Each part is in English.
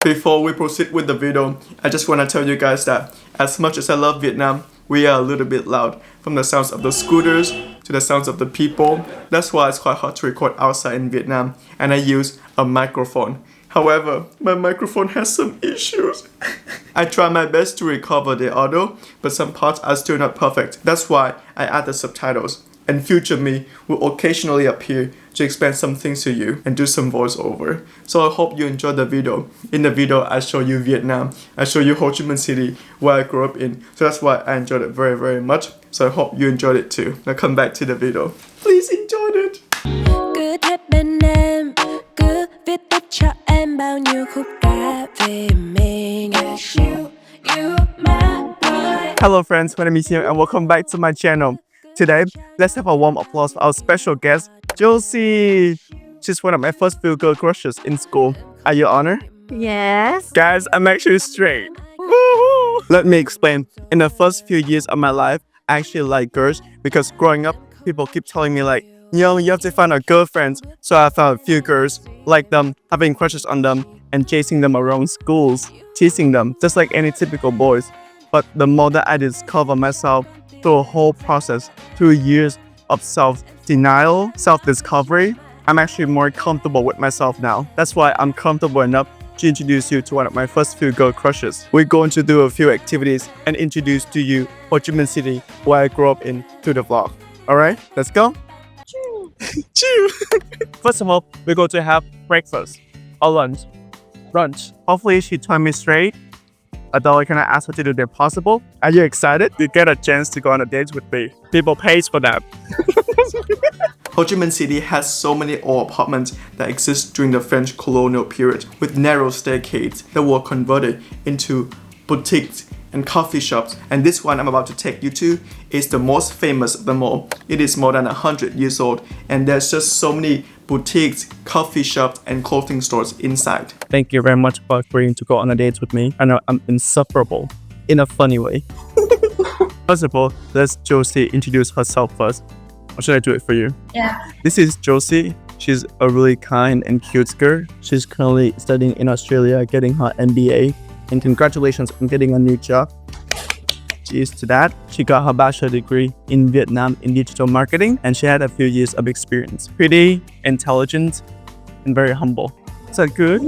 Before we proceed with the video, I just want to tell you guys that as much as I love Vietnam, we are a little bit loud. From the sounds of the scooters to the sounds of the people. That's why it's quite hard to record outside in Vietnam, and I use a microphone. However, my microphone has some issues. I try my best to recover the audio, but some parts are still not perfect. That's why I add the subtitles. And future me will occasionally appear to explain some things to you and do some voiceover. So I hope you enjoyed the video. In the video, I show you Vietnam. I show you Ho Chi Minh City, where I grew up in. So that's why I enjoyed it very, very much. So I hope you enjoyed it too. Now come back to the video. Please enjoy it. Cứ thét bên em, cứ viết tiếp cho em bao nhiêu khúc ca về mình. You my boy. Hello friends, my name is Nhân and welcome back to my channel. Today, let's have a warm applause for our special guest, Josie. She's one of my first few girl crushes in school. Are you honored? Yes. Guys, I'm actually straight. Woo-hoo. Let me explain. In the first few years of my life, I actually like girls because growing up, people keep telling me like, you have to find a girlfriend. So I found a few girls, like them, having crushes on them, and chasing them around schools, teasing them, just like any typical boys. But the more that I discover myself through a whole process, through years of self-denial, self-discovery, I'm actually more comfortable with myself now. That's why I'm comfortable enough to introduce you to one of my first few girl crushes. We're going to do a few activities and introduce to you Ho Chi Minh City, where I grew up in, through the vlog. Alright, let's go. Chew. First of all, we're going to have breakfast or lunch. Hopefully she told me straight. Although I cannot ask her to do the impossible. Are you excited? You get a chance to go on a date with me. People pays for that. Ho Chi Minh City has so many old apartments that exist during the French colonial period, with narrow staircases that were converted into boutiques and coffee shops. And this one I'm about to take you to is the most famous of them all. It is more than 100 years old, and there's just so many boutiques, coffee shops, and clothing stores inside. Thank you very much for agreeing to go on a date with me. I know I'm insufferable in a funny way. First of all, let's Josie introduce herself first. Or should I do it for you? Yeah. This is Josie. She's a really kind and cute girl. She's currently studying in Australia, getting her MBA. And congratulations on getting a new job. Cheers to that. She got her bachelor degree in Vietnam in digital marketing, and she had a few years of experience. Pretty, intelligent, and very humble. Is that good?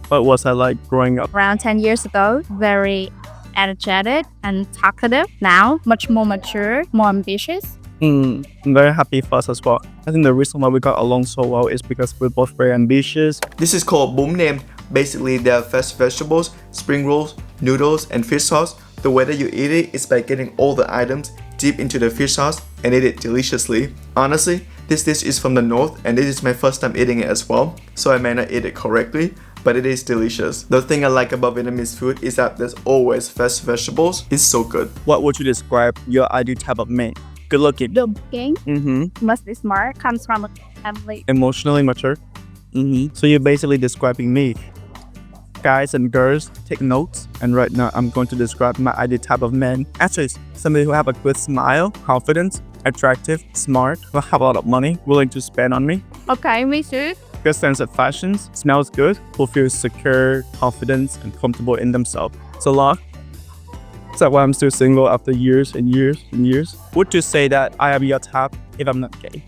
What was I like growing up? Around 10 years ago, very energetic and talkative. Now, much more mature, more ambitious. I'm very happy for us as well. I think the reason why we got along so well is because we're both very ambitious. This is called bún nem. Basically, they are fresh vegetables, spring rolls, noodles, and fish sauce. The way that you eat it is by getting all the items deep into the fish sauce and eat it deliciously. Honestly, this dish is from the north and this is my first time eating it as well, so I may not eat it correctly, but it is delicious. The thing I like about Vietnamese food is that there's always fresh vegetables. It's so good. What would you describe your ideal type of man? Good looking. Good looking. Must be smart. Comes from a family. Emotionally mature. So you're basically describing me. Guys and girls, take notes. And right now, I'm going to describe my ideal type of man. Actually, somebody who have a good smile, confident, attractive, smart, who have a lot of money, willing to spend on me. Okay, me too. Good sense of fashion, smells good, who feels secure, confident, and comfortable in themselves. So long. Is that why I'm still single after years and years and years? Would you say that I am your type if I'm not gay?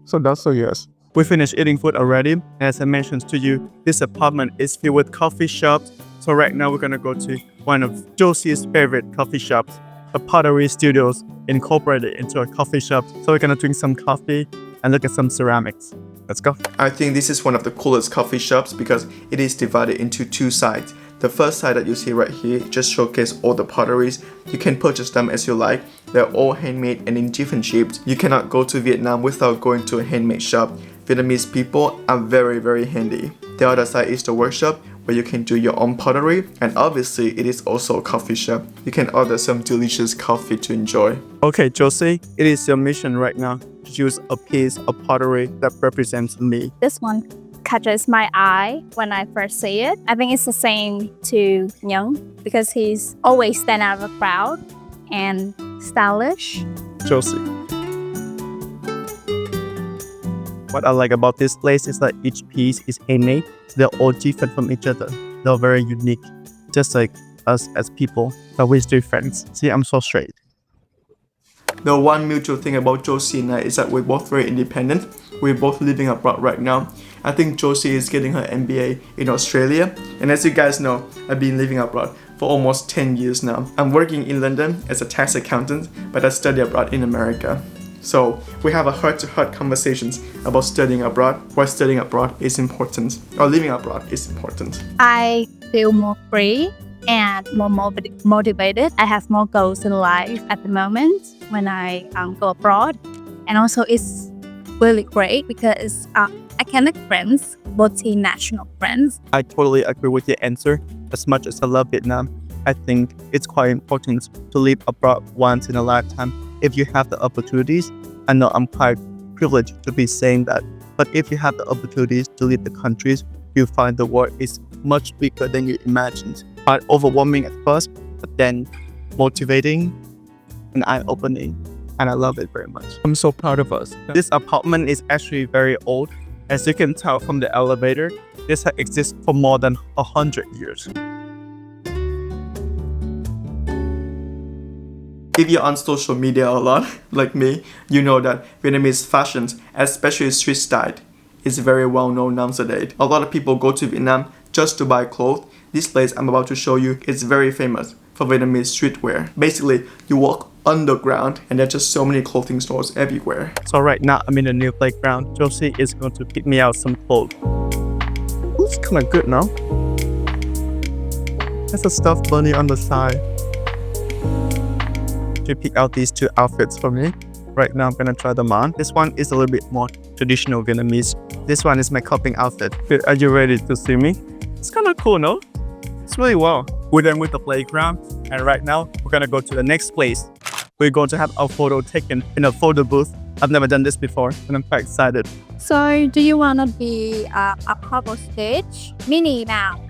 So that's a yes. We finished eating food already. As I mentioned to you, this apartment is filled with coffee shops. So right now we're gonna go to one of Josie's favorite coffee shops, the Pottery Studios, incorporated into a coffee shop. So we're gonna drink some coffee and look at some ceramics. Let's go. I think this is one of the coolest coffee shops because it is divided into two sides. The first side that you see right here just showcases all the potteries. You can purchase them as you like. They're all handmade and in different shapes. You cannot go to Vietnam without going to a handmade shop. Vietnamese people are very, very handy. The other side is the workshop where you can do your own pottery, and obviously it is also a coffee shop. You can order some delicious coffee to enjoy. Okay, Josie, it is your mission right now to choose a piece of pottery that represents me. This one catches my eye when I first see it. I think it's the same to Nhân because he's always stand out of the crowd and stylish. Josie. What I like about this place is that each piece is handmade. So they're all different from each other. They're very unique, just like us as people, but we're still friends. See, I'm so straight. The one mutual thing about Josie and I is that we're both very independent. We're both living abroad right now. I think Josie is getting her MBA in Australia. And as you guys know, I've been living abroad for almost 10 years now. I'm working in London as a tax accountant, but I study abroad in America. So we have a heart-to-heart conversations about studying abroad, why studying abroad is important, or living abroad is important. I feel more free and more motivated. I have more goals in life at the moment when I go abroad. And also it's really great because I can make friends, multinational friends. I totally agree with your answer. As much as I love Vietnam, I think it's quite important to live abroad once in a lifetime if you have the opportunities. I know I'm quite privileged to be saying that, but if you have the opportunities to leave the countries, you find the world is much bigger than you imagined. Quite overwhelming at first, but then motivating and eye-opening, and I love it very much. I'm so proud of us. This apartment is actually very old. As you can tell from the elevator, this has existed for more than 100 years. If you're on social media a lot, like me, you know that Vietnamese fashions, especially street style, is very well known nowadays. A lot of people go to Vietnam just to buy clothes. This place I'm about to show you is very famous for Vietnamese streetwear. Basically, you walk underground and there are just so many clothing stores everywhere. So right now I'm in a new playground. Josie is going to pick me out some clothes. Looks kind of good now. There's a stuffed bunny on the side. To pick out these two outfits for me. Right now I'm gonna try them on. This one is a little bit more traditional Vietnamese. This one is my coping outfit. Are you ready to see me? It's kind of cool, no? It's really well. We're done with the playground, and right now we're gonna go to the next place. We're going to have our photo taken in a photo booth. I've never done this before, and I'm quite excited. So do you want to be a couple stage? Minnie now.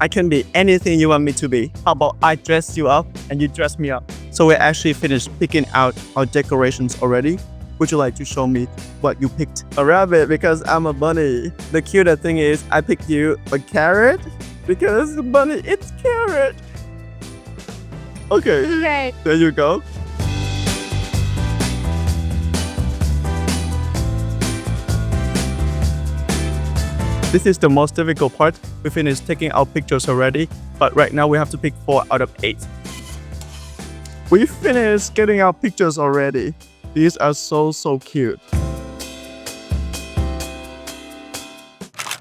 I can be anything you want me to be. How about I dress you up and you dress me up? So we're actually finished picking out our decorations already. Would you like to show me what you picked? A rabbit, because I'm a bunny. The cutest thing is I picked you a carrot because the bunny, it's carrot. Okay, Okay. there you go. This is the most difficult part. We finished taking our pictures already, but right now we have to pick 4 out of 8. We finished getting our pictures already. These are so cute.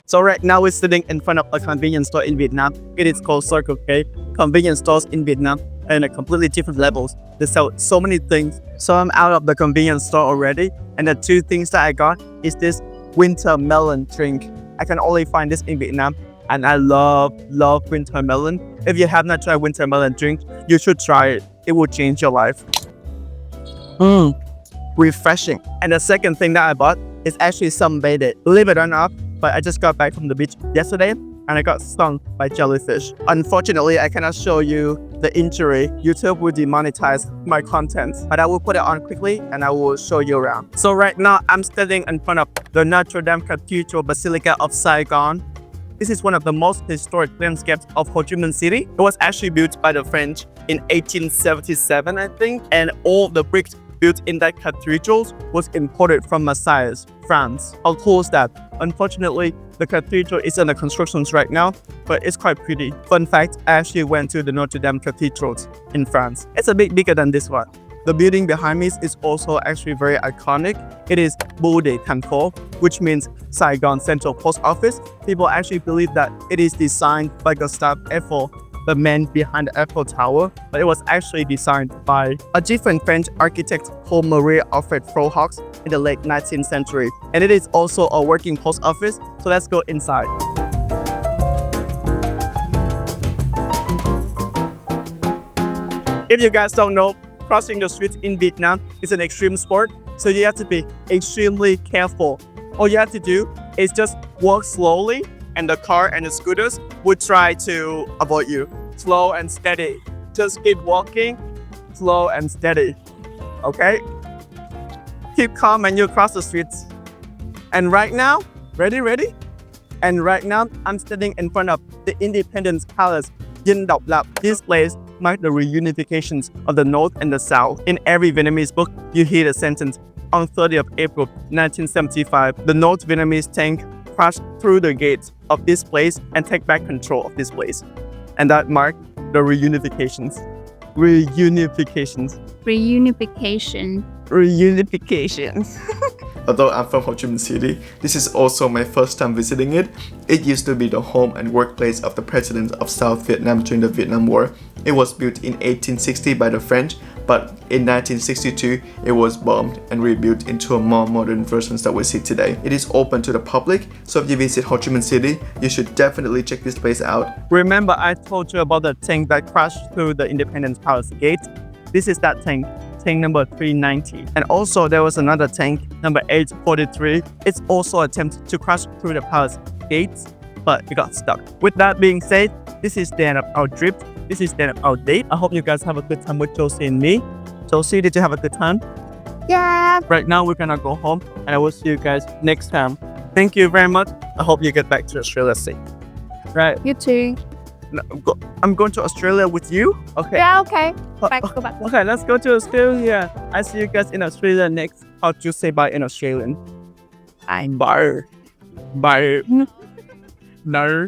So right now we're sitting in front of a convenience store in Vietnam. It is called Circle K. Convenience stores in Vietnam are in a completely different levels. They sell so many things. So I'm out of the convenience store already, and the 2 things that I got is this winter melon drink. I can only find this in Vietnam, and I love winter melon. If you have not tried winter melon drink, you should try it. It will change your life. Refreshing. And the second thing that I bought is actually sunbathing. Believe it or not, but I just got back from the beach yesterday and I got stung by jellyfish. Unfortunately, I cannot show you the injury. YouTube will demonetize my content, but I will put it on quickly and I will show you around. So right now, I'm standing in front of the Notre Dame Cathedral Basilica of Saigon. This is one of the most historic landscapes of Ho Chi Minh City. It was actually built by the French in 1877, I think, and all the bricks built in that cathedral was imported from Marseille, France. How cool is that? Unfortunately, the cathedral is under construction right now, but it's quite pretty. Fun fact, I actually went to the Notre Dame Cathedral in France. It's a bit bigger than this one. The building behind me is also actually very iconic. It is Bưu Điện Thành phố, which means Saigon Central Post Office. People actually believe that it is designed by Gustave Eiffel, the man behind the Eiffel Tower, but it was actually designed by a different French architect called Marie-Alfred Frohox in the late 19th century. And it is also a working post office, so let's go inside. If you guys don't know, crossing the streets in Vietnam is an extreme sport, so you have to be extremely careful. All you have to do is just walk slowly, and the car and the scooters would try to avoid you. Slow and steady. Just keep walking, slow and steady. Okay? Keep calm and you'll cross the streets. And right now, ready? And right now, I'm standing in front of the Independence Palace, Dinh Độc Lập. This place marked the reunifications of the North and the South. In every Vietnamese book, you hear the sentence, on 30th of April 1975, the North Vietnamese tank crashed through the gates of this place and take back control of this place. And that marked the reunifications. Reunifications. Although I'm from Ho Chi Minh City, this is also my first time visiting it. It used to be the home and workplace of the president of South Vietnam during the Vietnam War. It was built in 1860 by the French, but in 1962 it was bombed and rebuilt into a more modern version that we see today. It is open to the public, so if you visit Ho Chi Minh City, you should definitely check this place out. Remember I told you about the tank that crashed through the Independence Palace gate? This is that tank. Tank number 390. And also there was another tank, number 843. It's also attempted to crash through the palace gates, but it got stuck. With that being said, this is the end of our trip. This is the end of our date. I hope you guys have a good time with Josie and me. Josie, did you have a good time? Yeah. Right now we're gonna go home and I will see you guys next time. Thank you very much. I hope you get back to Australia safe. Right. You too. I'm going to Australia with you. Okay. Yeah, okay. Go back. Okay, let's go to Australia. I see you guys in Australia next. How do you say bye in Australian? Bye. Bye. Bye. No.